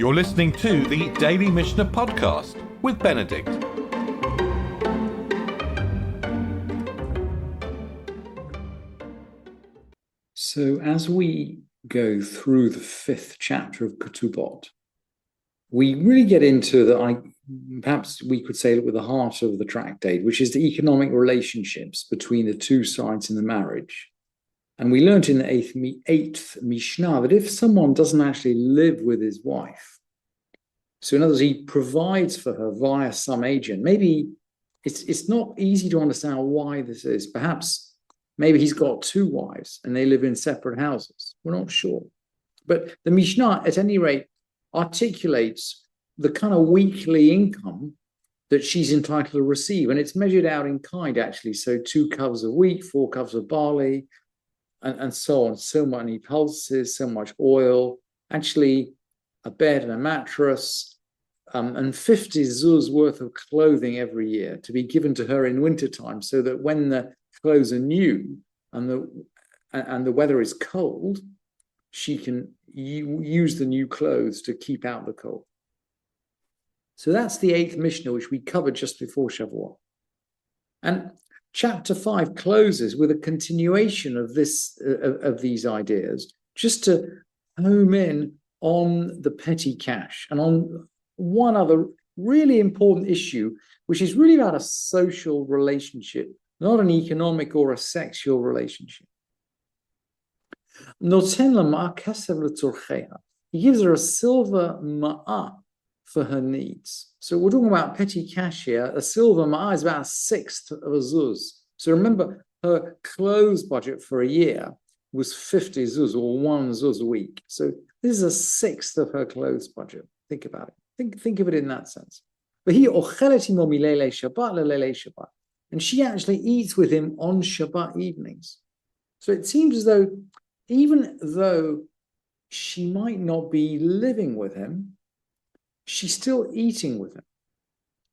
You're listening to the Daily Mishnah Podcast with Benedict. So as we go through the 5th chapter of Ketubot, we really get into perhaps we could say with the heart of the tractate, which is the economic relationships between the two sides in the marriage. And we learned in the 8th Mishnah that if someone doesn't actually live with his wife, so in other words, he provides for her via some agent, maybe it's not easy to understand why this is. Perhaps maybe he's got two wives and they live in separate houses. We're not sure. But the Mishnah, at any rate, articulates the kind of weekly income that she's entitled to receive. And it's measured out in kind, actually. So 2 covs of wheat, 4 covs of barley, and so on. So many pulses, so much oil, actually a bed and a mattress, and 50 zuz worth of clothing every year to be given to her in wintertime, so that when the clothes are new and the weather is cold, she can use the new clothes to keep out the cold. So that's the 8th Mishnah, which we covered just before Shavuot. And Chapter 5 closes with a continuation of these ideas, just to home in on the petty cash and on one other really important issue, which is really about a social relationship, not an economic or a sexual relationship. He gives her a silver ma'ah for her needs. So we're talking about petty cash here. A silver ma'ah is about 1/6 of a zuz. So remember, her clothes budget for a year was 50 zuz, or 1 zuz a week. So this is 1/6 of her clothes budget. Think about it. Think of it in that sense. But he Shabbat, and she actually eats with him on Shabbat evenings. So it seems as though, even though she might not be living with him, she's still eating with him.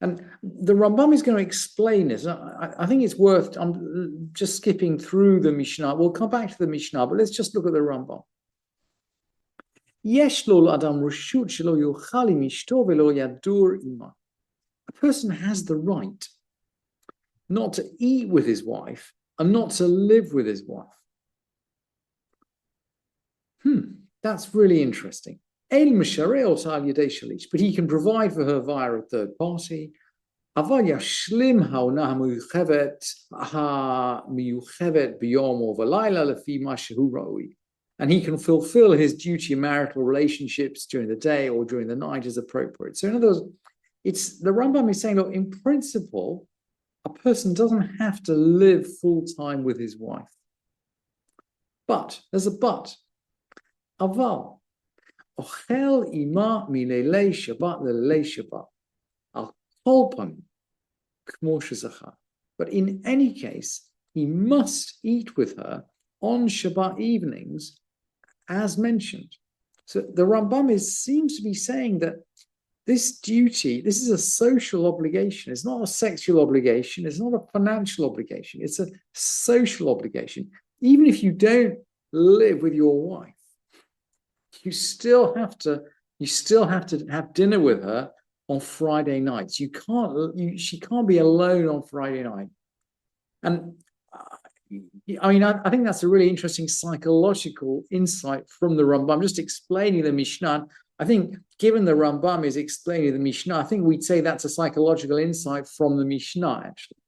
And the Rambam is going to explain this. I think it's worth, I'm just skipping through the Mishnah. We'll come back to the Mishnah, but let's just look at the Rambam. A person has the right not to eat with his wife and not to live with his wife. That's really interesting. But he can provide for her via a third party. And he can fulfill his duty in marital relationships during the day or during the night as appropriate. So in other words, the Rambam is saying, look, in principle, a person doesn't have to live full-time with his wife. But, there's a but. Aval. Ochel ima milelei Shabbat lelei Shabbat. Al kolpan kmo shezachar. But in any case, he must eat with her on Shabbat evenings, as mentioned. So the Rambam seems to be saying that this duty, this is a social obligation. It's not a sexual obligation. It's not a financial obligation. It's a social obligation. Even if you don't live with your wife, you still have to have dinner with her on Friday nights. She can't be alone on Friday night. And I think that's a really interesting psychological insight from the Rambam. Just explaining the Mishnah. I think, given the Rambam is explaining the Mishnah, I think we'd say that's a psychological insight from the Mishnah, actually.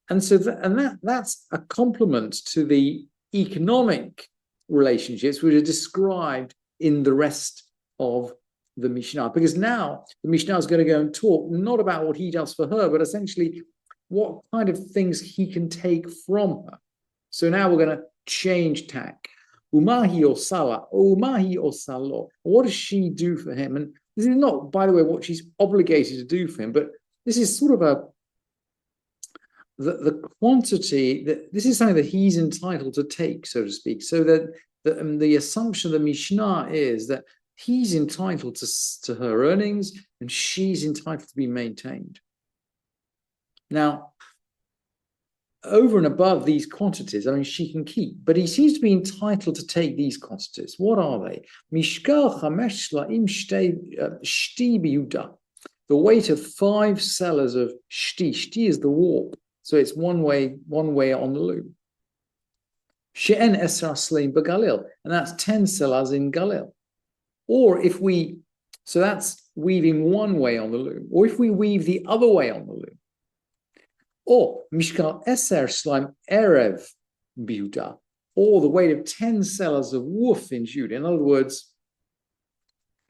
And so, that's a complement to the economic relationships which are described in the rest of the Mishnah. Because now the Mishnah is going to go and talk not about what he does for her, but essentially what kind of things he can take from her. So now we're going to change tack. Umahi or Salah, Umahi or Salo. What does she do for him? And this is not, by the way, what she's obligated to do for him, but this is sort of the quantity that this is something that he's entitled to take, so to speak. So that the assumption of the Mishnah is that he's entitled to her earnings and she's entitled to be maintained. Now, over and above these quantities, I mean, she can keep, but he seems to be entitled to take these quantities. What are they? Mishkal chamesh sla'im shti biyuda. The weight of 5 sellers of shti. Shti is the warp, so it's one way on the loom. She'en esra slaim b'galil, and that's 10 sellers in Galil. Or so that's weaving one way on the loom. Or if we weave the other way on the loom, or mishkal eser slime erev biuda, or the weight of 10 sellers of woof in Judah. In other words,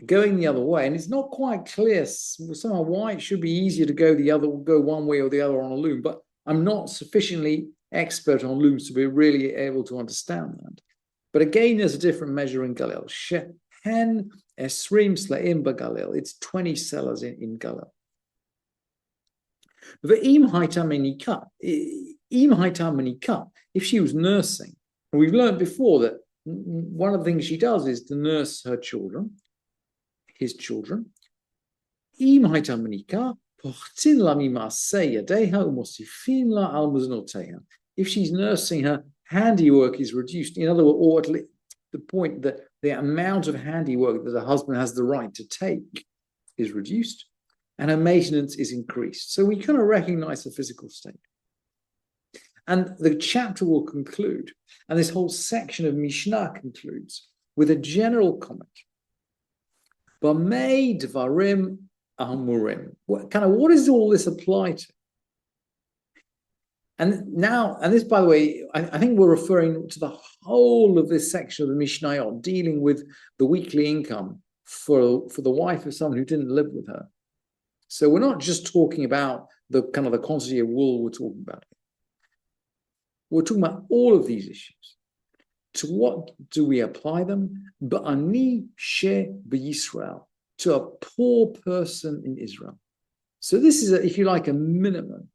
going the other way, and it's not quite clear somehow why it should be easier to go one way or the other on a loom, but I'm not sufficiently expert on looms to be really able to understand that. But again, there's a different measure in Galil. Shehen esrim slaim b'Galil. It's 20 sellers in Galil. If she was nursing, and we've learned before that one of the things she does is to nurse his children. If she's nursing, her handiwork is reduced. In other words, or at least the point that the amount of handiwork that a husband has the right to take is reduced, and her maintenance is increased. So we kind of recognize the physical state. And the chapter will conclude, and this whole section of Mishnah concludes with a general comment. Bamei dvarim amurim. What does all this apply to? And this, by the way, I think we're referring to the whole of this section of the Mishnah, dealing with the weekly income for the wife of someone who didn't live with her. So we're not just talking about the quantity of wool we're talking about here. We're talking about all of these issues. To what do we apply them? Ba'ani she b'Yisrael, to a poor person in Israel. So this is, if you like, a minimum.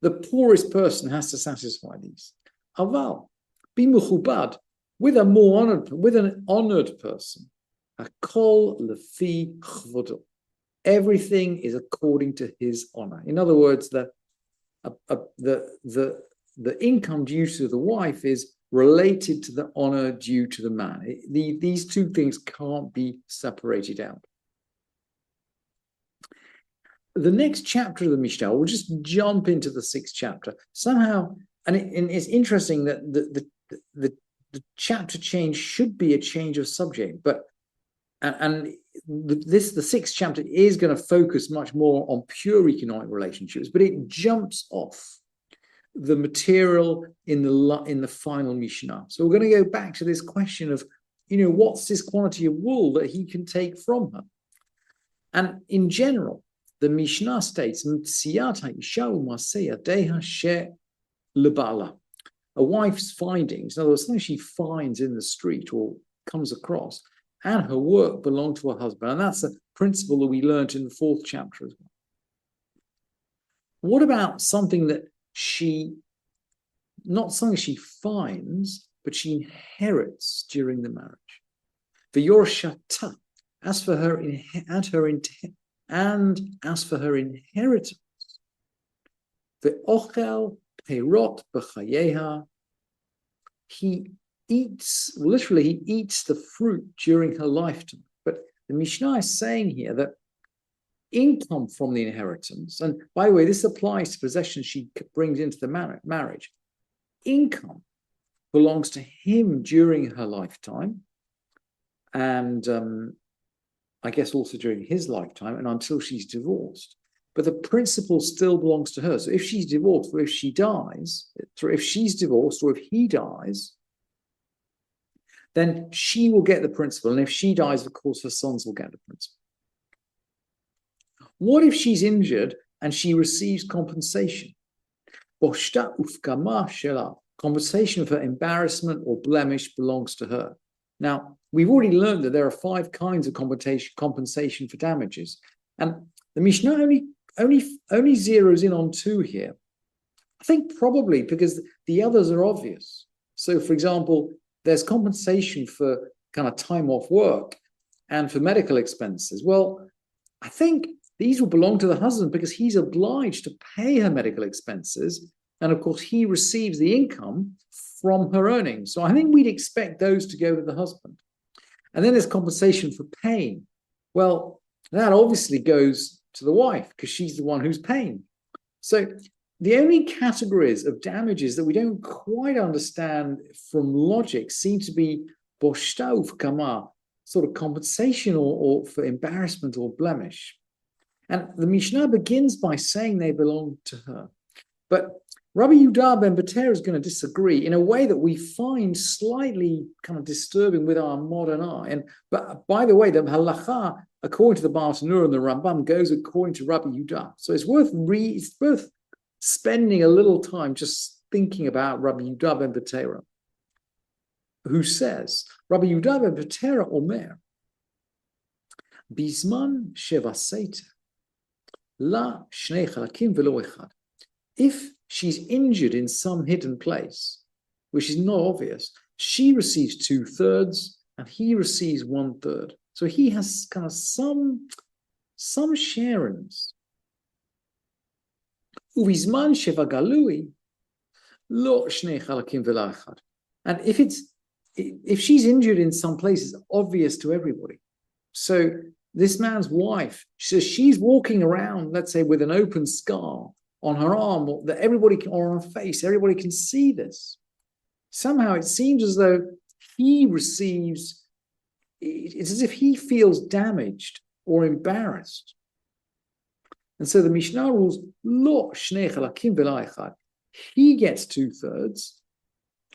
The poorest person has to satisfy these. Aval, b'muchubad, with an honored person. Hakol lefi chvodo. Everything is according to his honor. In other words, the income due to the wife is related to the honor due to the man. These two things can't be separated out. The next chapter of the Mishnah, we'll just jump into the 6th chapter. Somehow, and it's interesting that the chapter change should be a change of subject, but the 6th chapter is going to focus much more on pure economic relationships, but it jumps off the material in the final Mishnah. So we're going to go back to this question of, what's this quantity of wool that he can take from her? And in general, the Mishnah states, a wife's findings, in other words, something she finds in the street or comes across, and her work belong to her husband. And that's a principle that we learned in the 4th chapter as well. What about something that not something she finds, but she inherits during the marriage? The Yorshata, as for her inheritance, the Ochel Peirot B'chayeha, he eats the fruit during her lifetime. But the Mishnah is saying here that income from the inheritance, and by the way, this applies to possessions she brings into the marriage, income belongs to him during her lifetime, and I guess also during his lifetime and until she's divorced. But the principal still belongs to her. So if she's divorced, or if she dies, if she's divorced or if he dies, then she will get the principal. And if she dies, of course, her sons will get the principal. What if she's injured and she receives compensation? Compensation for embarrassment or blemish belongs to her. Now, we've already learned that there are 5 kinds of compensation for damages. And the Mishnah only zeroes in on 2 here. I think probably because the others are obvious. So, for example, there's compensation for kind of time off work and for medical expenses. Well, I think these will belong to the husband because he's obliged to pay her medical expenses And of course, he receives the income from her earnings. So I think we'd expect those to go to the husband. And then there's compensation for pain. Well, that obviously goes to the wife because she's the one who's paying. So the only categories of damages that we don't quite understand from logic seem to be boshtauf kama, sort of compensation or for embarrassment or blemish. And the Mishnah begins by saying they belong to her. But Rabbi Yehuda ben Beter is going to disagree in a way that we find slightly kind of disturbing with our modern eye. But by the way, the halacha, according to the Baal Tanur and the Rambam, goes according to Rabbi Yehuda. So it's worth spending a little time just thinking about Rabbi Yehuda ben Beter, who says, Rabbi Yehuda ben Beter omer, Bizman shevaseita, la shnei chalakim velo echad. If she's injured in some hidden place, which is not obvious, she receives 2/3 and he receives 1/3. So he has kind of some share in this. Uvizman shevagalui lo shnei chalakim velo echad. And if she's injured in some place, it's obvious to everybody. So this man's wife, she's walking around, let's say, with an open scar on her arm that everybody can, or on her face, everybody can see this. Somehow it seems as though he receives, it's as if he feels damaged or embarrassed. And so the Mishnah rules, lo shnei chalakim velo echad. He gets 2/3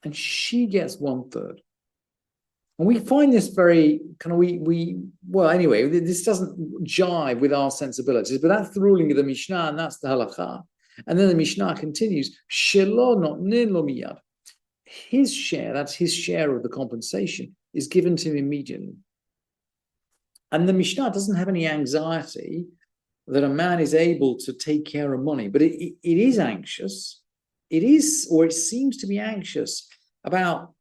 and she gets 1/3. And we find this very kind of, anyway, this doesn't jive with our sensibilities, but that's the ruling of the Mishnah and that's the halacha. And then the Mishnah continues, shelo notnin lo miyad. His share, that's his share of the compensation, is given to him immediately. And the Mishnah doesn't have any anxiety that a man is able to take care of money, but it is anxious. It seems to be anxious about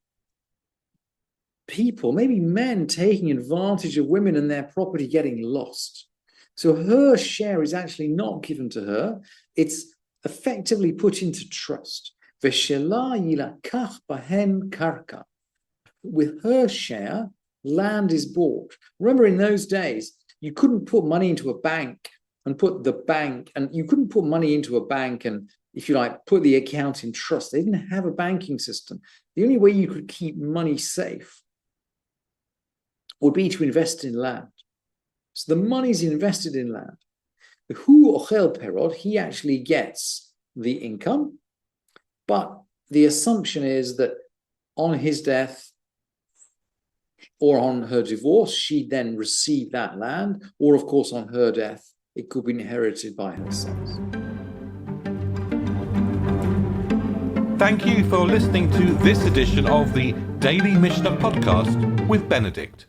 people, maybe men, taking advantage of women and their property getting lost. So her share is actually not given to her. It's effectively put into trust. V'shela yilakach bahen karka. With her share, land is bought. Remember, in those days, you couldn't put money into a bank and you couldn't put money into a bank and, if you like, put the account in trust. They didn't have a banking system. The only way you could keep money safe would be to invest in land. So the money's invested in land. The hu ochel perod, he actually gets the income, but the assumption is that on his death or on her divorce, she'd then receive that land, or of course on her death, it could be inherited by her sons. Thank you for listening to this edition of the Daily Mishnah Podcast with Benedict.